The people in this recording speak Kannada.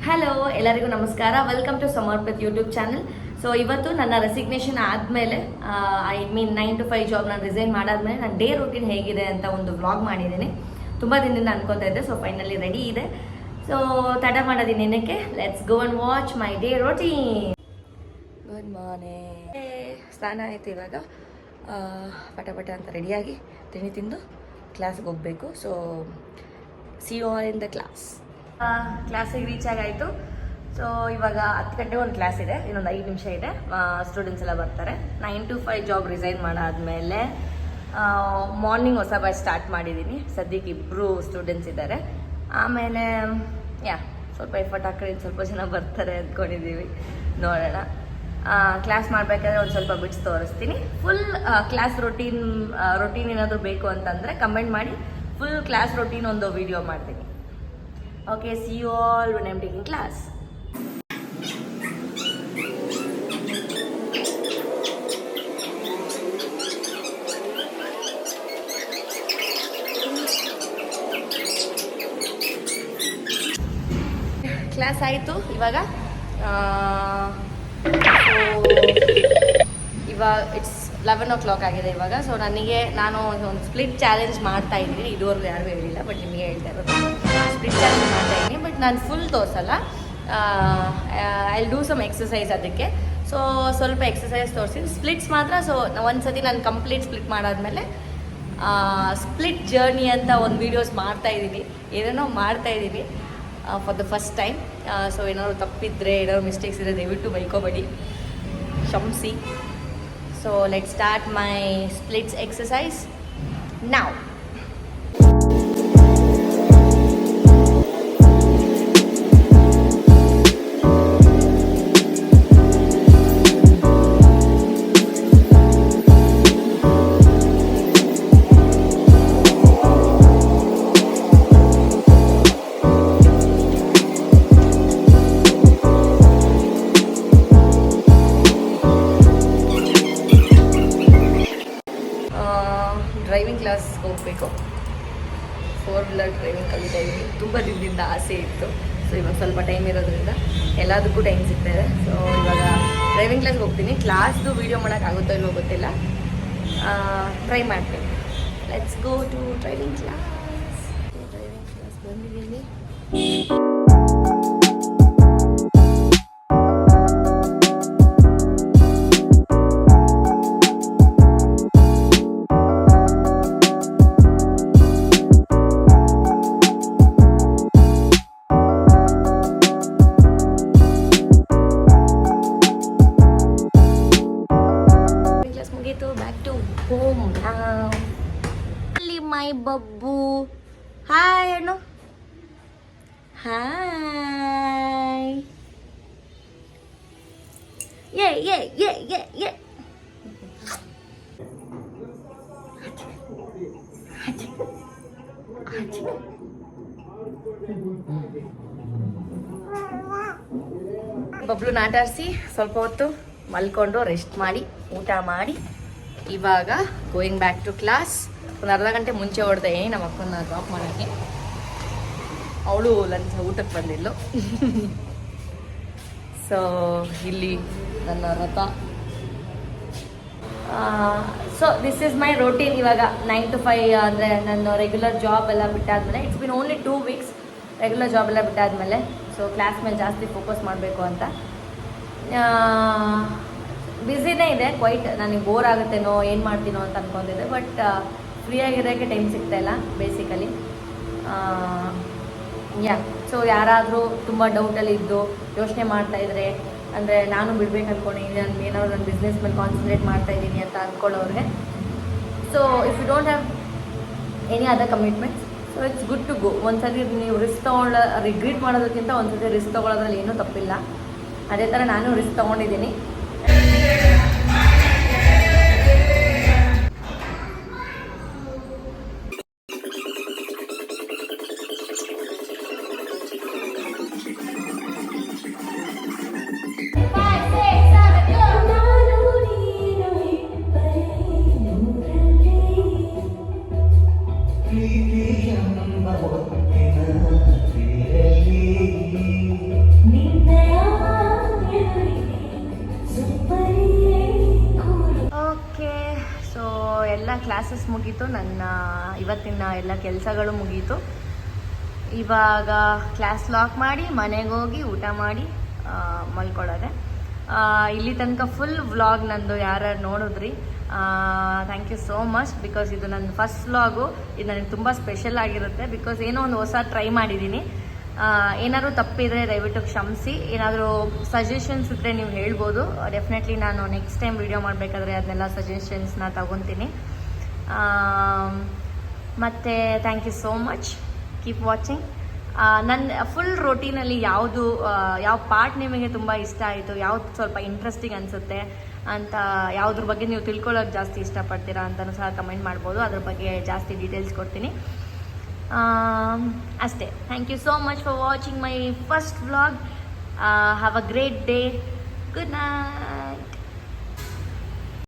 ಹಲೋ, ಎಲ್ಲರಿಗೂ ನಮಸ್ಕಾರ. Welcome to Samarpit YouTube channel. So ಇವತ್ತು ನನ್ನ ರೆಸಿಗ್ನೇಷನ್ ಆದಮೇಲೆ ಐ ಮೀನ್ 9 to 5 ಜಾಬ್ ನಾನು ರಿಸೈನ್ ಮಾಡಾದ್ಮೇಲೆ ನನ್ನ ಡೇ ರೂಟೀನ್ ಹೇಗಿದೆ ಅಂತ ಒಂದು ವ್ಲಾಗ್ ಮಾಡಿದ್ದೀನಿ. ತುಂಬ ದಿನದಿಂದ ಅನ್ಕೋತಾ ಇದ್ದೆ. ಸೊ ಫೈನಲಿ ರೆಡಿ ಇದೆ. ಸೊ ತಡ ಮಾಡೋದಿನ ಏನಕ್ಕೆ, let's go and watch my day routine. Good morning. ಸ್ನಾನ ಆಯಿತು. ಇವಾಗ ಪಟ ಅಂತ ರೆಡಿಯಾಗಿ ತಿಂಡಿ ತಿಂದು ಕ್ಲಾಸ್ಗೆ ಹೋಗಬೇಕು. So see you all in the ಕ್ಲಾಸಿಗೆ ರೀಚ್ ಆಗಾಯಿತು. ಸೊ ಇವಾಗ 10 ಗಂಟೆಗೆ ಒಂದು ಕ್ಲಾಸ್ ಇದೆ, ಇನ್ನೊಂದು 5 ನಿಮಿಷ ಇದೆ. ಸ್ಟೂಡೆಂಟ್ಸ್ ಎಲ್ಲ ಬರ್ತಾರೆ. 9 to 5 ಜಾಬ್ ರಿಸೈನ್ ಮಾಡಾದ್ಮೇಲೆ ಮಾರ್ನಿಂಗ್ ಹೊಸ ಬ್ಯಾಚ್ ಸ್ಟಾರ್ಟ್ ಮಾಡಿದ್ದೀನಿ. ಸದ್ಯಕ್ಕೆ 2 ಸ್ಟೂಡೆಂಟ್ಸ್ ಇದ್ದಾರೆ. ಆಮೇಲೆ ಸ್ವಲ್ಪ ಎಫರ್ಟ್ ಹಾಕಿ ಸ್ವಲ್ಪ ಜನ ಬರ್ತಾರೆ ಅಂದ್ಕೊಂಡಿದ್ದೀವಿ, ನೋಡೋಣ. ಕ್ಲಾಸ್ ಮಾಡಬೇಕಾದ್ರೆ ಒಂದು ಸ್ವಲ್ಪ ಬಿಟ್ಸ್ ತೋರಿಸ್ತೀನಿ. ಫುಲ್ ಕ್ಲಾಸ್ ರೊಟೀನ್ ಏನಾದರೂ ಬೇಕು ಅಂತಂದರೆ ಕಮೆಂಟ್ ಮಾಡಿ. ಫುಲ್ ಕ್ಲಾಸ್ ರೊಟೀನ್ ಒಂದು ವಿಡಿಯೋ ಮಾಡ್ತೀನಿ. Okay, see you all when I'm taking class. Class ಆಯಿತು. ಇವಾಗ ಇಟ್ಸ್ 11 o'clock ಆಗಿದೆ ಇವಾಗ. ಸೊ ನಾನು ಒಂದು ಸ್ಪ್ಲಿಟ್ ಚಾಲೆಂಜ್ ಮಾಡ್ತಾ ಇದ್ದೀನಿ. ಇದುವರೆಗೂ ಯಾರಿಗೂ ಹೇಳಿಲ್ಲ, ಬಟ್ ನಿಮಗೆ ಹೇಳ್ತಾ ಇರೋದು. ಸ್ಪ್ಲಿಟ್ ಚಾಲೆಂಜ್ ಮಾಡ್ತಾ ಇದ್ದೀನಿ, ಬಟ್ ನಾನು ಫುಲ್ ತೋರಿಸಲ್ಲ. ಐ ಡೂ ಸಮ್ ಎಕ್ಸಸೈಸ್ ಅದಕ್ಕೆ. ಸೊ ಸ್ವಲ್ಪ ಎಕ್ಸಸೈಸ್ ತೋರಿಸ್ತೀನಿ, ಸ್ಪ್ಲಿಟ್ಸ್ ಮಾತ್ರ. ಸೊ ಒಂದ್ಸತಿ ನಾನು ಕಂಪ್ಲೀಟ್ ಸ್ಪ್ಲಿಟ್ ಮಾಡಾದ್ಮೇಲೆ ಸ್ಪ್ಲಿಟ್ ಜರ್ನಿ ಅಂತ ಒಂದು ವೀಡಿಯೋಸ್ ಮಾಡ್ತಾಯಿದ್ದೀನಿ, ಏನೇನೋ ಮಾಡ್ತಾಯಿದ್ದೀನಿ for the first time. So ಏನಾದ್ರು ತಪ್ಪಿದ್ರೆ, ಏನಾದ್ರು ಮಿಸ್ಟೇಕ್ಸ್ ಇದ್ರೆ ದಯವಿಟ್ಟು ಬೈಕೋಬೇಡಿ, ಕ್ಷಮಿಸಿ. So let's start my splits exercise now. Driving ಕ್ಲಾಸ್ಗೆ ಹೋಗಬೇಕು. 4-wheeler ಡ್ರೈವಿಂಗ್ ಕಲಿತಾ ಇದ್ದೀನಿ. ತುಂಬ ದಿನದಿಂದ ಆಸೆ ಇತ್ತು. ಸೊ ಇವಾಗ ಸ್ವಲ್ಪ ಟೈಮ್ ಇರೋದ್ರಿಂದ ಎಲ್ಲದಕ್ಕೂ ಟೈಮ್ ಸಿಗ್ತಾಯಿದೆ. ಸೊ ಇವಾಗ ಡ್ರೈವಿಂಗ್ ಕ್ಲಾಸ್ಗೆ ಹೋಗ್ತೀನಿ. ಕ್ಲಾಸ್ದು ವೀಡಿಯೋ ಮಾಡೋಕ್ಕಾಗುತ್ತೋ ಇಲ್ಲವೋ ಗೊತ್ತಿಲ್ಲ, ಟ್ರೈ ಮಾಡ್ತೀನಿ. Let's go to driving class ಬಂದಿದ್ದೀನಿ. Back to home now. My babu. Hi, no. Hi. Yeah. Bablu ಆಟಾಡಿಸಿ ಸ್ವಲ್ಪ ಹೊತ್ತು ಮಲ್ಕೊಂಡು ರೆಸ್ಟ್ ಮಾಡಿ ಊಟ ಮಾಡಿ ಇವಾಗ ಗೋಯಿಂಗ್ ಬ್ಯಾಕ್ ಟು ಕ್ಲಾಸ್. ಒಂದು ಅರ್ಧ ಗಂಟೆ ಮುಂಚೆ ಹೊಡೆದೆ ನಮ್ಮ ಅಕ್ಕನ ಡ್ರಾಪ್ ಮಾಡೋಕ್ಕೆ. ಅವಳು ಊಟಕ್ಕೆ ಬಂದಿಲ್ಲ. ಸೊ ಇಲ್ಲಿ ನನ್ನ ರಥ. So this is my routine. ಇವಾಗ 9 to 5 ಅಂದರೆ ನನ್ನ ರೆಗ್ಯುಲರ್ ಜಾಬ್ ಎಲ್ಲ ಬಿಟ್ಟಾದ್ಮೇಲೆ, it's been only 2 weeks regular job ಎಲ್ಲ ಬಿಟ್ಟಾದ್ಮೇಲೆ. ಸೊ ಕ್ಲಾಸ್ ಮೇಲೆ ಜಾಸ್ತಿ ಫೋಕಸ್ ಮಾಡಬೇಕು ಅಂತ. ಬ್ಯುಸಿನೇ ಇದೆ ಕ್ವೈಟ್. ನನಗೆ ಬೋರ್ ಆಗುತ್ತೇನೋ, ಏನು ಮಾಡ್ತೀನೋ ಅಂತ ಅನ್ಕೊತಿದ್ದೆ. ಬಟ್ ಫ್ರೀಯಾಗಿರೋಕ್ಕೆ ಟೈಮ್ ಸಿಗ್ತಾಯಿಲ್ಲ ಬೇಸಿಕಲಿ. ಸೊ ಯಾರಾದರೂ ತುಂಬ ಡೌಟಲ್ಲಿ ಇದ್ದು ಯೋಚನೆ ಮಾಡ್ತಾಯಿದ್ರೆ, ಅಂದರೆ ನಾನು ಬಿಡ್ಬೇಕು ಅಂದ್ಕೊಂಡಿದ್ದೀನಿ, ನಾನು ಏನಾದ್ರು ನನ್ನ ಬಿಸ್ನೆಸ್ ಮೇಲೆ ಕಾನ್ಸಂಟ್ರೇಟ್ ಮಾಡ್ತಾಯಿದ್ದೀನಿ ಅಂತ ಅಂದ್ಕೊಳ್ಳೋರಿಗೆ, so if you don't have any other commitments, so it's good to go. ಒಂದ್ಸತಿ ನೀವು ರಿಗ್ರೆಟ್ ಮಾಡೋದಕ್ಕಿಂತ ಒಂದ್ಸತಿ ರಿಸ್ಕ್ ತೊಗೊಳೋದ್ರಲ್ಲಿ ಏನೂ ತಪ್ಪಿಲ್ಲ. ಅದೇ ಥರ ನಾನು ರಿಸ್ಕ್ ತೊಗೊಂಡಿದ್ದೀನಿ. ಪ್ರೀತಿಯ ನಮ್ಮ ಹೊತ್ತಿನ ತೀರಲಿ ಮುಗೀತು, ನನ್ನ ಇವತ್ತಿನ ಎಲ್ಲ ಕೆಲಸಗಳು ಮುಗೀತು. ಇವಾಗ ಕ್ಲಾಸ್ ಲಾಕ್ ಮಾಡಿ ಮನೆಗೆ ಹೋಗಿ ಊಟ ಮಾಡಿ ಮಲ್ಕೊಳ್ಳೋದೆ. ಇಲ್ಲಿ ತನಕ ಫುಲ್ ವ್ಲಾಗ್ ನಂದು ಯಾರು ನೋಡಿದ್ರಿ, thank you so much. Because ಇದು ನನ್ನ ಫಸ್ಟ್ ವ್ಲಾಗು, ಇದು ನನಗೆ ತುಂಬ ಸ್ಪೆಷಲ್ ಆಗಿರುತ್ತೆ. ಬಿಕಾಸ್ ಏನೋ ಒಂದು ಹೊಸ ಟ್ರೈ ಮಾಡಿದ್ದೀನಿ. ಏನಾದರೂ ತಪ್ಪಿದರೆ ದಯವಿಟ್ಟು ಕ್ಷಮಿಸಿ. ಏನಾದರೂ ಸಜೆಷನ್ಸ್ ಇದ್ದರೆ ನೀವು ಹೇಳ್ಬೋದು. ಡೆಫಿನೆಟ್ಲಿ ನಾನು ನೆಕ್ಸ್ಟ್ ಟೈಮ್ ವೀಡಿಯೋ ಮಾಡಬೇಕಾದ್ರೆ ಅದನ್ನೆಲ್ಲ ಸಜೆಷನ್ಸ್ನ ತಗೊತೀನಿ. ಮತ್ತು thank you so much. Keep watching. ನನ್ನ ಫುಲ್ ರೋಟೀನಲ್ಲಿ ಯಾವ ಪಾರ್ಟ್ ನಿಮಗೆ ತುಂಬ ಇಷ್ಟ ಆಯಿತು, ಯಾವ್ದು ಸ್ವಲ್ಪ ಇಂಟ್ರೆಸ್ಟಿಂಗ್ ಅನಿಸುತ್ತೆ ಅಂತ, ಯಾವುದ್ರ ಬಗ್ಗೆ ನೀವು ತಿಳ್ಕೊಳ್ಳೋಕೆ ಜಾಸ್ತಿ ಇಷ್ಟಪಡ್ತೀರಾ ಅಂತಲೂ ಸಹ ಕಮೆಂಟ್ ಮಾಡ್ಬೋದು. ಅದ್ರ ಬಗ್ಗೆ ಜಾಸ್ತಿ ಡೀಟೇಲ್ಸ್ ಕೊಡ್ತೀನಿ. ಅಷ್ಟೇ. Thank you so much for watching my first vlog. Have a great day. Good night.